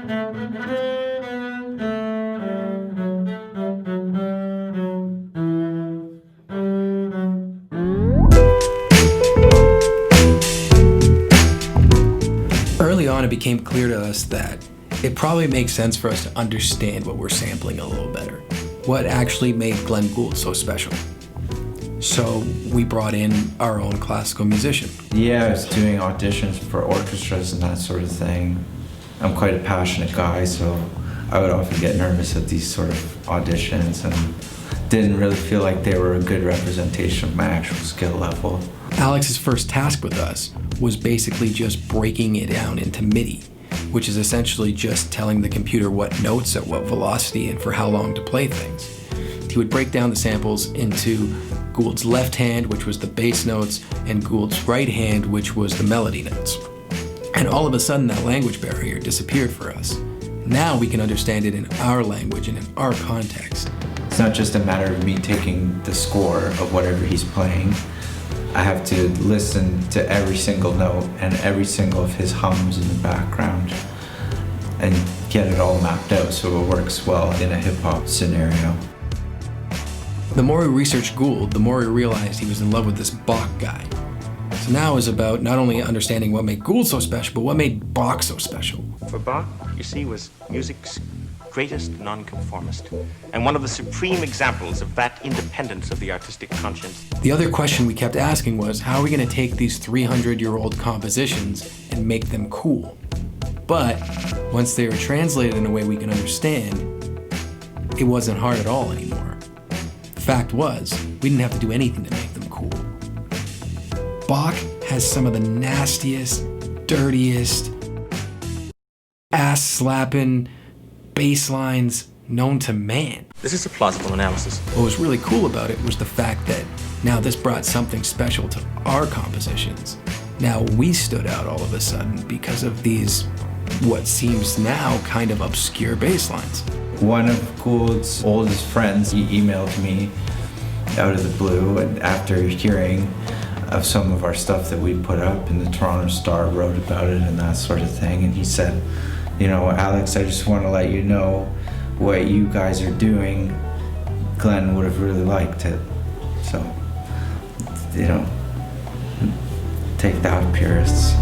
Early on, it became clear to us that it probably makes sense for us to understand what we're sampling a little better. What actually made Glenn Gould so special? So we brought in our own classical musician. Yeah, I was doing auditions for orchestras and that sort of thing. I'm quite a passionate guy, so I would often get nervous at these sort of auditions and didn't really feel like they were a good representation of my actual skill level. Alex's first task with us was basically just breaking it down into MIDI, which is essentially just telling the computer what notes at what velocity and for how long to play things. He would break down the samples into Gould's left hand, which was the bass notes, and Gould's right hand, which was the melody notes. And all of a sudden, that language barrier disappeared for us. Now we can understand it in our language and in our context. It's not just a matter of me taking the score of whatever he's playing. I have to listen to every single note and every single of his hums in the background and get it all mapped out so it works well in a hip-hop scenario. The more we researched Gould, the more we realized he was in love with this Bach guy. So now is about not only understanding what made Gould so special, but what made Bach so special. For Bach, you see, was music's greatest nonconformist, and one of the supreme examples of that independence of the artistic conscience. The other question we kept asking was, how are we going to take these 300-year-old compositions and make them cool? But once they were translated in a way we can understand, it wasn't hard at all anymore. The fact was, we didn't have to do anything to make them cool. Bach has some of the nastiest, dirtiest, ass-slapping bass lines known to man. This is a plausible analysis. What was really cool about it was the fact that now this brought something special to our compositions. Now we stood out all of a sudden because of these, what seems now kind of obscure bass lines. One of Gould's oldest friends, he emailed me out of the blue, and after hearing of some of our stuff that we put up, and the Toronto Star wrote about it and that sort of thing, and he said, you know, Alex, I just want to let you know what you guys are doing. Glenn would have really liked it. So, you know, take that, purists.